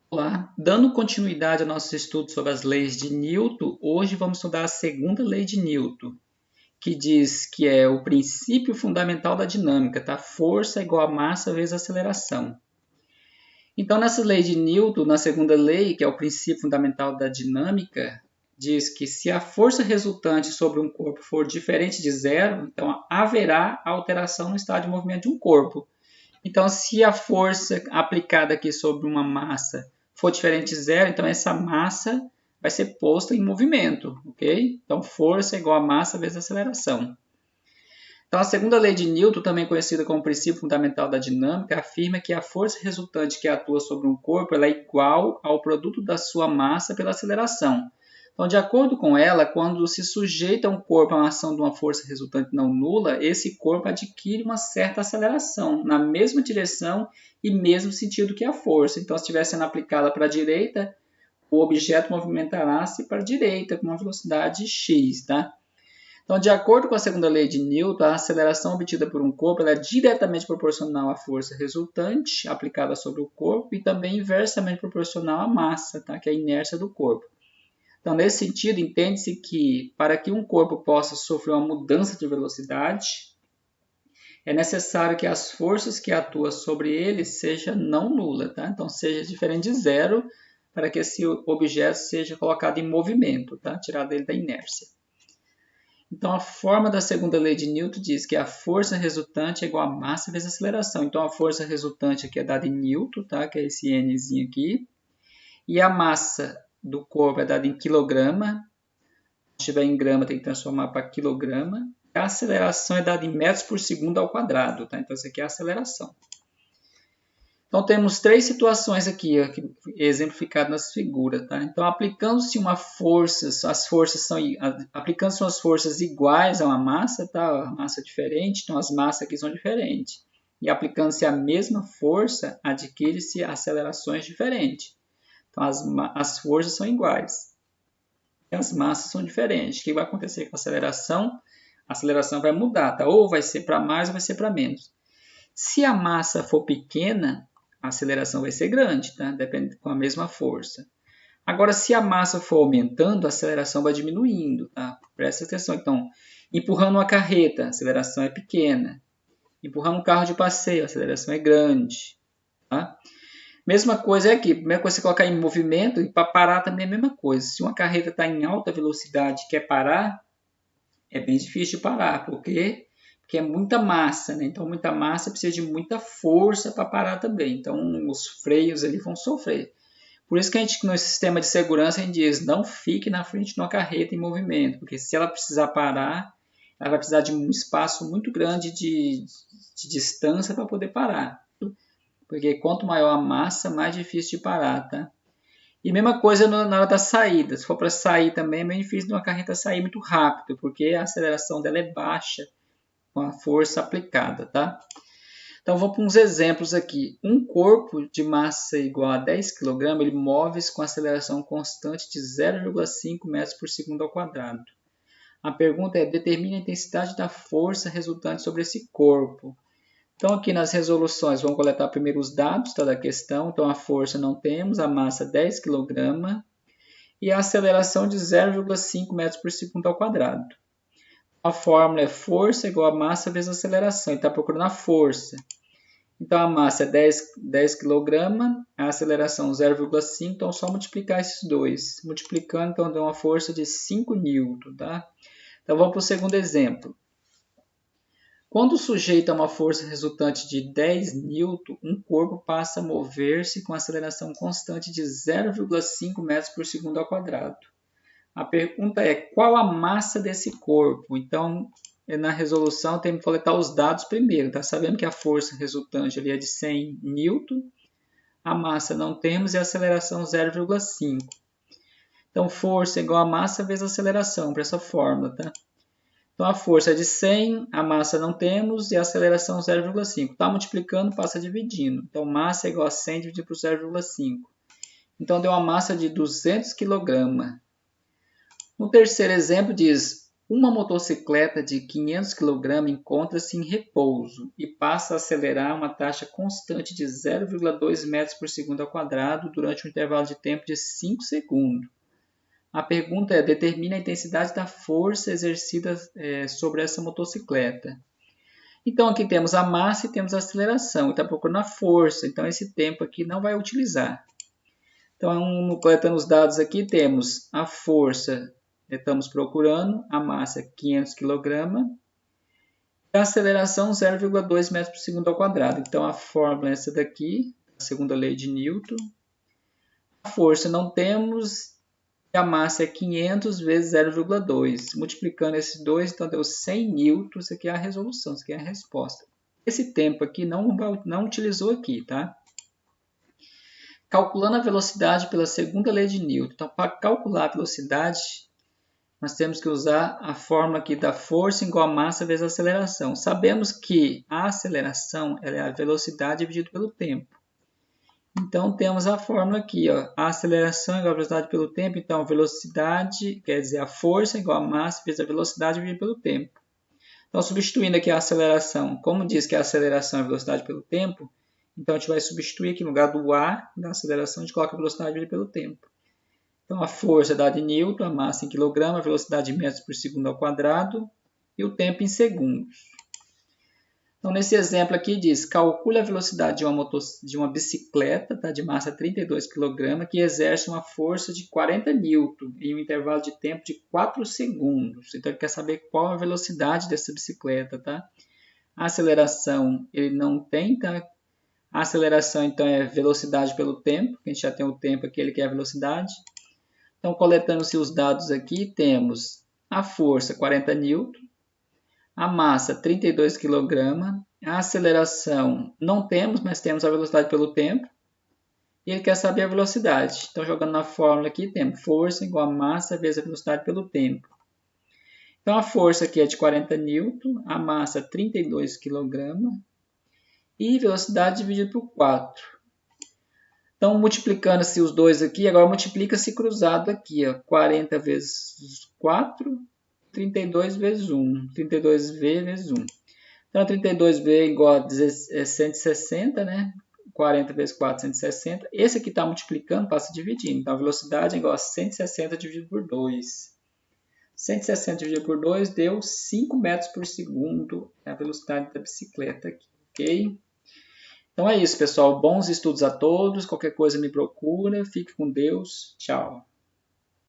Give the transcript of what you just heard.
Olá, dando continuidade ao nosso estudo sobre as leis de Newton, hoje vamos estudar a segunda lei de Newton, que diz que é o princípio fundamental da dinâmica, tá? Força é igual a massa vezes aceleração. Então, nessa lei de Newton, na segunda lei, que é o princípio fundamental da dinâmica, diz que se a força resultante sobre um corpo for diferente de zero, então haverá alteração no estado de movimento de um corpo. Então, se a força aplicada aqui sobre uma massa for diferente de zero, então essa massa vai ser posta em movimento, ok? Então, força é igual a massa vezes aceleração. Então, a segunda lei de Newton, também conhecida como princípio fundamental da dinâmica, afirma que a força resultante que atua sobre um corpo ela é igual ao produto da sua massa pela aceleração. Então, de acordo com ela, quando se sujeita um corpo a uma ação de uma força resultante não nula, esse corpo adquire uma certa aceleração na mesma direção e mesmo sentido que a força. Então, se estiver sendo aplicada para a direita, o objeto movimentará-se para a direita com uma velocidade x, tá? Então, de acordo com a segunda lei de Newton, a aceleração obtida por um corpo é diretamente proporcional à força resultante aplicada sobre o corpo e também inversamente proporcional à massa, tá? Que é a inércia do corpo. Então, nesse sentido, entende-se que para que um corpo possa sofrer uma mudança de velocidade, é necessário que as forças que atuam sobre ele seja não nula, tá? Então, seja diferente de zero para que esse objeto seja colocado em movimento, tá? Tirado dele da inércia. Então, a forma da segunda lei de Newton diz que a força resultante é igual a massa vezes a aceleração. Então, a força resultante aqui é dada em Newton, tá? Que é esse Nzinho aqui. E a massa do corpo é dada em quilograma. Se estiver em grama, tem que transformar para quilograma. A aceleração é dada em metros por segundo ao quadrado, tá? Então, isso aqui é a aceleração. Então, temos três situações aqui, exemplificadas nas figuras, tá? Então, aplicando-se uma força, aplicando-se umas forças iguais a uma massa, tá? A massa é diferente, então as massas aqui são diferentes. E aplicando-se a mesma força, adquire-se acelerações diferentes. Então, as forças são iguais. E as massas são diferentes. O que vai acontecer com a aceleração? A aceleração vai mudar, tá? Ou vai ser para mais ou vai ser para menos. Se a massa for pequena, a aceleração vai ser grande, tá? Depende com a mesma força. Agora, se a massa for aumentando, a aceleração vai diminuindo, tá? Presta atenção. Então, empurrando uma carreta, a aceleração é pequena. Empurrando um carro de passeio, a aceleração é grande, tá? Mesma coisa é aqui. Primeira coisa é você colocar em movimento e para parar também é a mesma coisa. Se uma carreta está em alta velocidade e quer parar, é bem difícil de parar, porque é muita massa, né? Então, muita massa precisa de muita força para parar também. Então, os freios ali vão sofrer. Por isso que a gente, no sistema de segurança, a gente diz, não fique na frente de uma carreta em movimento, porque se ela precisar parar, ela vai precisar de um espaço muito grande de distância para poder parar. Porque quanto maior a massa, mais difícil de parar, tá? E mesma coisa na hora da saída. Se for para sair também, é bem difícil de uma carreta sair muito rápido, porque a aceleração dela é baixa com a força aplicada, tá? Então, vou para uns exemplos aqui. Um corpo de massa igual a 10 kg, ele move-se com aceleração constante de 0,5 metros por segundo ao quadrado. A pergunta é, determine a intensidade da força resultante sobre esse corpo. Então, aqui nas resoluções, vamos coletar primeiro os dados da questão. Então, a força não temos, a massa 10 kg e a aceleração de 0,5 metros por segundo ao quadrado. A fórmula é força igual a massa vezes aceleração. Ele está procurando a força. Então, a massa é 10 kg, a aceleração 0,5, então só multiplicar esses dois. Multiplicando, então, dá uma força de 5 N, tá? Então, vamos para o segundo exemplo. Quando sujeito a uma força resultante de 10 N, um corpo passa a mover-se com aceleração constante de 0,5 metros por segundo ao quadrado. A pergunta é, qual a massa desse corpo? Então, na resolução, temos que coletar os dados primeiro. Tá sabendo que a força resultante ali é de 100 N, a massa não temos e a aceleração 0,5. Então, força é igual a massa vezes a aceleração, para essa fórmula, tá? Então, a força é de 100, a massa não temos e a aceleração 0,5. Está multiplicando, passa dividindo. Então, massa é igual a 100 dividido por 0,5. Então, deu uma massa de 200 kg. No terceiro exemplo, diz, Uma motocicleta de 500 kg encontra-se em repouso e passa a acelerar uma taxa constante de 0,2 metros por segundo ao quadrado durante um intervalo de tempo de 5 segundos. A pergunta é: determine a intensidade da força exercida sobre essa motocicleta. Então, aqui temos a massa e temos a aceleração. Está procurando a força, então esse tempo aqui não vai utilizar. Então, coletando os dados aqui, temos a força, estamos procurando, a massa 500 kg, e a aceleração 0,2 metros por segundo ao quadrado. Então, a fórmula é essa daqui, a segunda lei de Newton. A força não temos, e a massa é 500 vezes 0,2. Multiplicando esses dois, então deu 100 newtons. Isso aqui é a resolução, isso aqui é a resposta. Esse tempo aqui não utilizou aqui, tá? Calculando a velocidade pela segunda lei de Newton. Então, para calcular a velocidade, nós temos que usar a fórmula aqui da força igual a massa vezes a aceleração. Sabemos que a aceleração é a velocidade dividido pelo tempo. Então, temos a fórmula aqui, ó, a aceleração é igual a velocidade pelo tempo. Então, velocidade, quer dizer, a força é igual a massa vezes a velocidade dividido pelo tempo. Então, substituindo aqui a aceleração, como diz que a aceleração é a velocidade pelo tempo, então a gente vai substituir aqui no lugar do A, da aceleração, a gente coloca a velocidade dividida pelo tempo. Então, a força é dada em Newton, a massa em quilograma, a velocidade em metros por segundo ao quadrado e o tempo em segundos. Então, nesse exemplo aqui diz, calcule a velocidade de uma bicicleta, tá, de massa 32 kg, que exerce uma força de 40 N em um intervalo de tempo de 4 segundos. Então, ele quer saber qual a velocidade dessa bicicleta, tá? A aceleração ele não tem, tá? A aceleração, então, é velocidade pelo tempo, que a gente já tem o tempo aqui, ele quer a velocidade. Então, coletando-se os dados aqui, temos a força 40 N, a massa 32 kg, a aceleração não temos, mas temos a velocidade pelo tempo. E ele quer saber a velocidade. Então, jogando na fórmula aqui, temos força igual a massa vezes a velocidade pelo tempo. Então, a força aqui é de 40 N, a massa 32 kg e velocidade dividido por 4. Então, multiplicando-se os dois aqui, agora multiplica-se cruzado aqui, ó, 40 vezes 4, 32 vezes 1, 32V vezes 1. Então, 32V é igual a 160, né? 40 vezes 4, 160. Esse aqui está multiplicando, passa dividindo. Então, a velocidade é igual a 160 dividido por 2. 160 dividido por 2 deu 5 metros por segundo. É a velocidade da bicicleta aqui, ok? Então é isso, pessoal. Bons estudos a todos. Qualquer coisa me procura. Fique com Deus. Tchau.